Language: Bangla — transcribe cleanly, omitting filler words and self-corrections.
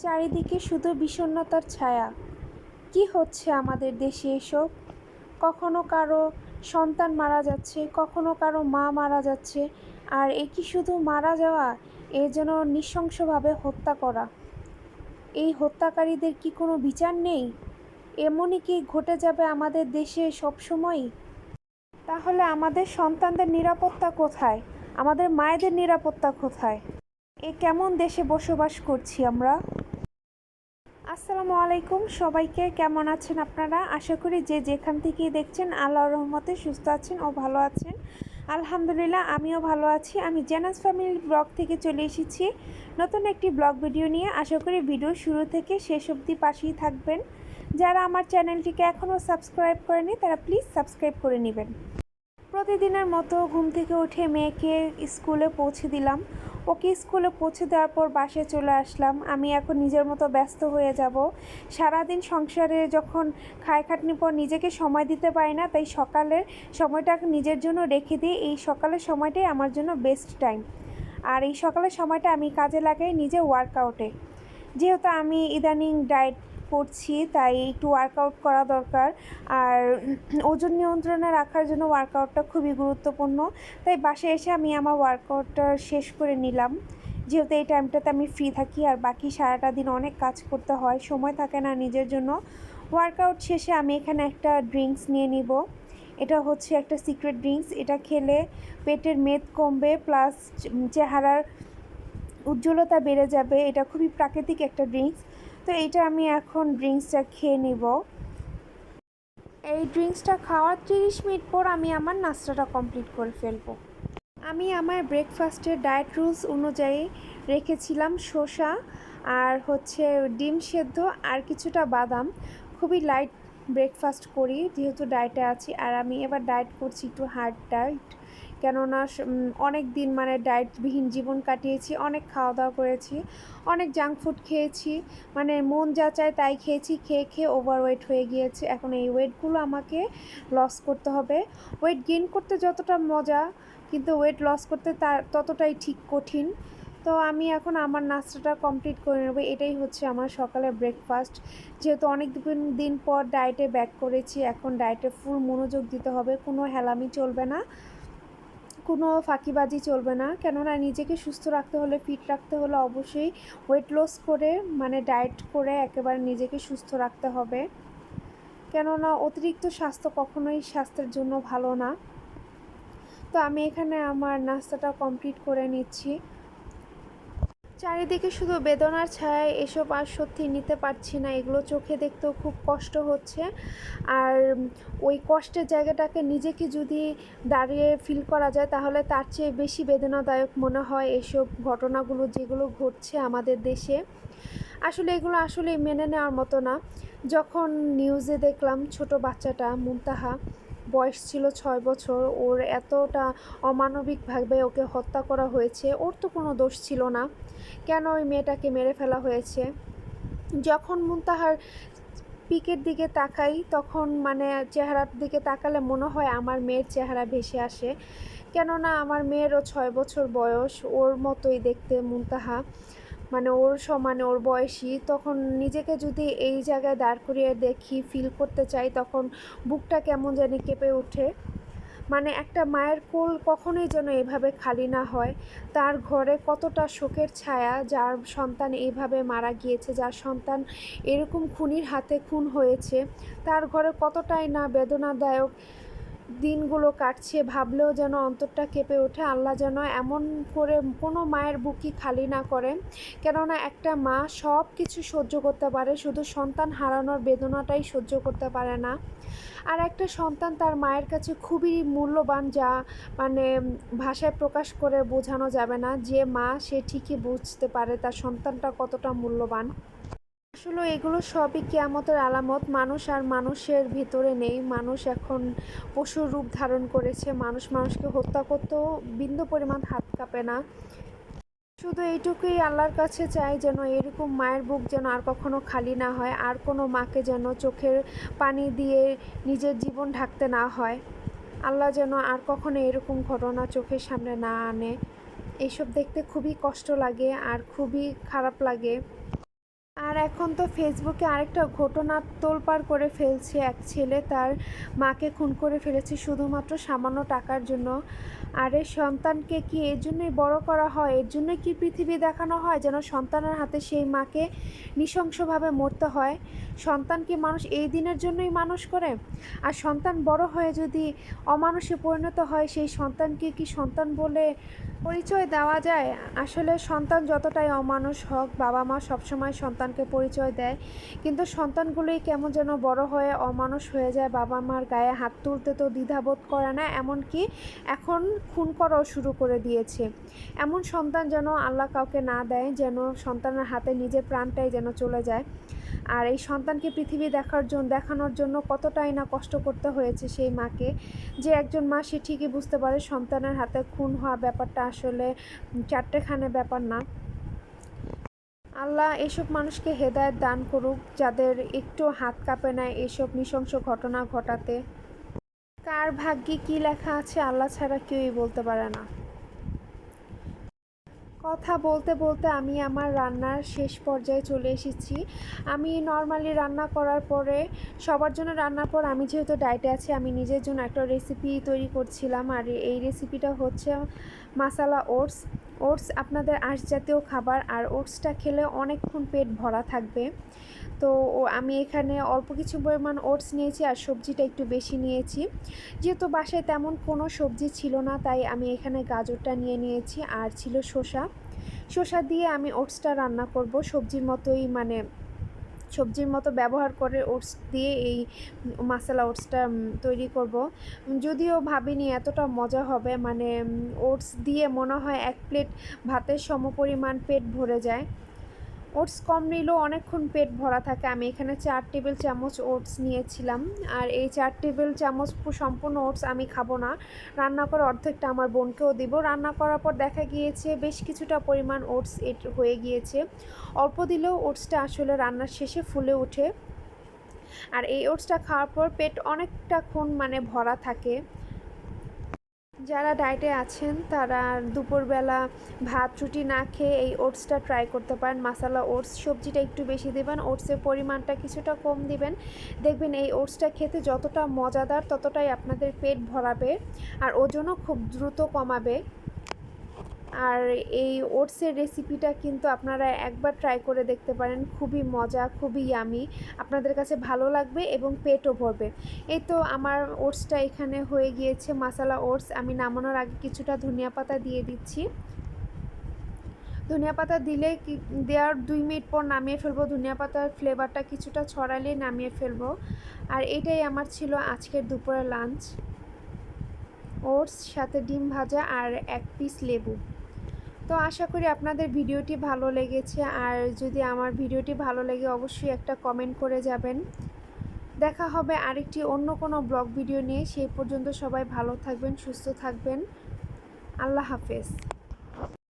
চারিদিকে শুধু বিষণ্ণতার ছায়া। কি হচ্ছে আমাদের দেশে এসব? কখনো কারো সন্তান মারা যাচ্ছে, কখনো কারো মা মারা যাচ্ছে। আর এ কি শুধু মারা যাওয়া? এ যেন নৃশংসভাবে হত্যা করা। এই হত্যাকারীদের কি কোনো বিচার নেই? এমনই কি ঘটে যাবে আমাদের দেশে সবসময়ই? তাহলে আমাদের সন্তানদের নিরাপত্তা কোথায়? আমাদের মায়েদের নিরাপত্তা কোথায়? এ কেমন দেশে বসবাস করছি আমরা? আসসালামু আলাইকুম সবাইকে, কেমন আছেন আপনারা? আশা করি যে যেখান থেকেই দেখছেন আল্লাহর রহমতে সুস্থ আছেন ও ভালো আছেন। আলহামদুলিল্লাহ, আমিও ভালো আছি। আমি জেনাস ফ্যামিলি ব্লগ থেকে চলে এসেছি নতুন একটি ব্লগ ভিডিও নিয়ে। আশা করি ভিডিও শুরু থেকে শেষ অবধি পাশেই থাকবেন। যারা আমার চ্যানেলটিকে এখনও সাবস্ক্রাইব করেনি তারা প্লিজ সাবস্ক্রাইব করে নেবেন। প্রতিদিনের মতো ঘুম থেকে উঠে মেয়েকে স্কুলে পৌঁছে দিলাম। ওকে স্কুলে পৌঁছে দেওয়ার পর বাসায় চলে আসলাম। আমি এখন নিজের মতো ব্যস্ত হয়ে যাব। সারাদিন সংসারে যখন খাটানির পর নিজেকে সময় দিতে পারি না, তাই সকালের সময়টা নিজের জন্য রেখে দিই। এই সকালের সময়টাই আমার জন্য বেস্ট টাইম। আর এই সকালের সময়টা আমি কাজে লাগাই নিজে ওয়ার্কআউটে। যেহেতু আমি ইদানিং ডায়েট করছি, তাই একটু ওয়ার্কআউট করা দরকার। আর ওজন নিয়ন্ত্রণে রাখার জন্য ওয়ার্কআউটটা খুবই গুরুত্বপূর্ণ। তাই বাসায় এসে আমি আমার ওয়ার্কআউটটা শেষ করে নিলাম, যেহেতু এই টাইমটাতে আমি ফ্রি থাকি। আর বাকি সারাটা দিন অনেক কাজ করতে হয়, সময় থাকে না নিজের জন্য। ওয়ার্কআউট শেষে আমি এখানে একটা ড্রিঙ্কস নিয়ে নিব। এটা হচ্ছে একটা সিক্রেট ড্রিঙ্কস। এটা খেলে পেটের মেদ কমবে, প্লাস চেহারার উজ্জ্বলতা বেড়ে যাবে। এটা খুবই প্রাকৃতিক একটা ড্রিঙ্কস। তো এইটা আমি এখন ড্রিঙ্কসটা খেয়ে নিব। এই ড্রিঙ্কসটা খাওয়ার 30 মিনিট পর আমি আমার নাস্তাটা কমপ্লিট করে ফেলবো। আমি আমার ব্রেকফাস্টের ডায়েট রুলস অনুযায়ী রেখেছিলাম শসা আর হচ্ছে ডিম সেদ্ধ আর কিছুটা বাদাম। খুবই লাইট ব্রেকফাস্ট করি যেহেতু ডায়েটে আছি। আর আমি এবার ডায়েট করছি একটু হার্ড ডায়েট, কেননা অনেক দিন ডায়েটবিহীন জীবন কাটিয়েছি, অনেক খাওয়া দাওয়া করেছি, অনেক জাঙ্ক ফুড খেয়েছি, মন যা চায় তাই খেয়েছি, খেয়ে খেয়ে ওভারওয়েট হয়ে গিয়েছে। এখন এই ওয়েটগুলো আমাকে লস করতে হবে। ওয়েট গেইন করতে যতটা মজা, কিন্তু ওয়েট লস করতে তার ততটাই ঠিক কঠিন। তো আমি এখন আমার নাস্তাটা কমপ্লিট করে নেব। এটাই হচ্ছে আমার সকালের ব্রেকফাস্ট। যেহেতু অনেক দিন পর ডায়েটে ব্যাক করেছি, এখন ডায়েটে ফুল মনোযোগ দিতে হবে। কোনো হেলামি চলবে না, কোনো ফাঁকিবাজি চলবে না, কেননা নিজেকে সুস্থ রাখতে হলে, ফিট রাখতে হলে অবশ্যই ওয়েট লস করে ডায়েট করে একেবারে নিজেকে সুস্থ রাখতে হবে। কেননা অতিরিক্ত স্বাস্থ্য কখনোই স্বাস্থ্যের জন্য ভালো না। তো আমি এখানে আমার নাস্তাটা কমপ্লিট করে নিচ্ছি। চারিদিকে শুধু বেদনার ছায়া, এসব আর সত্যি নিতে পারছি না। এগুলো চোখে দেখতেও খুব কষ্ট হচ্ছে। আর ওই কষ্টের জায়গাটাকে নিজেকে যদি দাঁড়িয়ে ফিল করা যায়, তাহলে তার চেয়ে বেশি বেদনাদায়ক মনে হয় এসব ঘটনাগুলো যেগুলো ঘটছে আমাদের দেশে। আসলে এগুলো আসলে মেনে নেওয়ার মতো না। যখন নিউজে দেখলাম ছোট বাচ্চাটা মুনতাহা, বয়স ছিল 6 বছর, ওর এতটা অমানবিকভাবে ওকে হত্যা করা হয়েছে। ওর তো কোনো দোষ ছিল না, কেন ওই মেয়েটাকে মেরে ফেলা হয়েছে? যখন মুনতাহার পিকের দিকে তাকাই, তখন চেহারার দিকে তাকালে মনে হয় আমার মেয়ের চেহারা ভেসে আসে। কেননা আমার মেয়েরও 6 বছর বয়স, ওর মতোই দেখতে মুনতাহা, ওর সমানে, ওর বয়সী। তখন নিজেকে যদি এই জায়গায় দাঁড় করিয়ে দেখি, ফিল করতে চাই, তখন বুকটা কেমন জানি কেঁপে ওঠে। একটা মায়ের কোল কখনোই যেন এভাবে খালি না হয়। তার ঘরে কতটা শোকের ছায়া, যার সন্তান এইভাবে মারা গিয়েছে, যার সন্তান এরকম খুনির হাতে খুন হয়েছে, তার ঘরে কতটাই না বেদনাদায়ক দিনগুলো কাটছে। ভাবলেও যেন অন্তরটা কেঁপে ওঠে। আল্লাহ যেন এমন করে কোনো মায়ের বুকই খালি না করে। কেননা একটা মা সব কিছু সহ্য করতে পারে, শুধু সন্তান হারানোর বেদনাটাই সহ্য করতে পারে না। আর একটা সন্তান তার মায়ের কাছে খুবই মূল্যবান, যা ভাষায় প্রকাশ করে বোঝানো যাবে না। যে মা, সে ঠিকই বুঝতে পারে তার সন্তানটা কতটা মূল্যবান। আসলে এগুলো সবই কিয়ামতের আলামত। মানুষ আর মানুষের ভিতরে নেই, মানুষ এখন পশুর রূপ ধারণ করেছে। মানুষ মানুষকে হত্যা করতেও বিন্দু পরিমাণ হাত কাঁপে না। শুধু এইটুকুই আল্লাহর কাছে চাই, যেন এরকম মায়ের বুক যেন আর কখনো খালি না হয়, আর কোনো মাকে যেন চোখের পানি দিয়ে নিজের জীবন ঢাকতে না হয়। আল্লাহ যেন আর কখনো এরকম ঘটনা চোখের সামনে না আনে। এইসব দেখতে খুবই কষ্ট লাগে আর খুবই খারাপ লাগে। আর এখন তো ফেসবুকে আরেকটা ঘটনা তোলপাড় করে ফেলছে, এক ছেলে তার মাকে খুন করে ফেলেছে শুধুমাত্র সামান্য টাকার জন্য। আরে সন্তানকে কি এর জন্যই বড় করা হয়, এর জন্যই কি পৃথিবী দেখানো হয় যেন সন্তানের হাতে সেই মাকে নৃশংসভাবে মরতে হয়? সন্তান কি মানুষ এই দিনের জন্যই মানুষ করে? আর সন্তান বড় হয়ে যদি অমানুষে পরিণত হয়, সেই সন্তানকে কি সন্তান বলে পরিচয় দেওয়া যায়? আসলে সন্তান যতটাই অমানুষ হোক, বাবা মা সবসময় সন্তানকে পরিচয় দেয়, কিন্তু সন্তানগুলোই কেমন যেন বড় হয়ে অমানুষ হয়ে যায়, বাবা মার গায়ে হাত তুলতে তো দ্বিধাবোধ করে না, এমনকি এখন খুন করাও শুরু করে দিয়েছে। এমন সন্তান যেন আল্লাহ কাউকে না দেয়, যেন সন্তানের হাতে নিজের প্রাণটাই যেন চলে যায়। আর এই সন্তানকে পৃথিবী দেখানোর জন্য কতটাই না কষ্ট করতে হয়েছে সেই মাকে। যে একজন মা সে ঠিকই বুঝতে পারে সন্তানের হাতে খুন হওয়া ব্যাপারটা আসলে চারটেখানে ব্যাপার না। আল্লাহ এসব মানুষকে হেদায়েত দান করুক, যাদের একটু হাত কাঁপে না এসব নৃশংস ঘটনা ঘটাতে। কার ভাগ্যে কী লেখা আছে আল্লাহ ছাড়া কেউই বলতে পারে না। কথা বলতে বলতে আমি আমার রান্নার শেষ পর্যায়ে চলে এসেছি। আমি নর্মালি রান্না করার পরে সবার জন্য রান্নার পর আমি যেহেতু ডায়েটে আছি, আমি নিজের জন্য একটা রেসিপি তৈরি করছিলাম। আর এই রেসিপিটা হচ্ছে মাসালা ওটস। ওটস আপনাদের আঁশ জাতীয় খাবার, আর ওটসটা খেলে অনেকক্ষণ পেট ভরা থাকবে। তো আমি এখানে অল্প কিছু পরিমাণ ওটস নিয়েছি আর সবজিটা একটু বেশি নিয়েছি। যেহেতু বাসায় তেমন কোনো সবজি ছিল না, তাই আমি এখানে গাজরটা নিয়ে নিয়েছি আর ছিল শসা দিয়ে আমি ওটসটা রান্না করব সবজির মতোই, মানে সবজির মতো ব্যবহার করে ওটস দিয়ে এই মাসালা ওটসটা তৈরি করব। যদিও ভাবিনি এতটা মজা হবে, মানে ওটস দিয়ে মনে হয় 1 প্লেট ভাতের সমপরিমাণ পেট ভরে যায়। ওটস কম নিলেও অনেকক্ষণ পেট ভরা থাকে। আমি এখানে 4 টেবিল চামচ ওটস নিয়েছিলাম, আর এই 4 টেবিল চামচ সম্পূর্ণ ওটস আমি খাবো না, রান্না করে অর্ধেকটা আমার বোনকেও দিব। রান্না করার পর দেখা গিয়েছে বেশ কিছুটা পরিমাণ ওটস হয়ে গিয়েছে। অল্প দিলেও ওটসটা আসলে রান্নার শেষে ফুলে ওঠে। আর এই ওটসটা খাওয়ার পর পেট অনেকটাক্ষণ মানে ভরা থাকে। যারা ডায়েটে আছেন তারা দুপুরবেলা ভাত রুটি না খেয়ে এই ওটসটা ট্রাই করতে পারেন। মাসালা ওটস, সবজিটা একটু বেশি দেবেন, ওটসের পরিমাণটা কিছুটা কম দিবেন। দেখবেন এই ওটসটা খেতে যতটা মজাদার ততটাই আপনাদের পেট ভরাবে আর ওজনও খুব দ্রুত কমাবে। আর এই ওটসের রেসিপিটা কিন্তু আপনারা একবার ট্রাই করে দেখতে পারেন, খুবই মজা, খুবই ইয়ামি, আপনাদের কাছে ভালো লাগবে এবং পেটও ভরবে। এই তো আমার ওটসটা এখানে হয়ে গিয়েছে, মাসালা ওটস। আমি নামানোর আগে কিছুটা ধনিয়া পাতা দিয়ে দিচ্ছি। ধনিয়া পাতা দিলে দেওয়ার 2 মিনিট পর নামিয়ে ফেলবো, ধনিয়া পাতার ফ্লেভারটা কিছুটা ছড়ালে নামিয়ে ফেলবো। আর এটাই আমার ছিল আজকের দুপুরের লাঞ্চ, ওটস সাথে ডিম ভাজা আর 1 পিস লেবু। তো আশা করি আপনাদের ভিডিওটি ভালো লেগেছে, আর যদি আমার ভিডিওটি ভালো লেগে অবশ্যই একটা কমেন্ট করে যাবেন। দেখা হবে আরেকটি অন্য কোনো ব্লগ ভিডিও নিয়ে। সেই পর্যন্ত সবাই ভালো থাকবেন, সুস্থ থাকবেন। আল্লাহ হাফেজ।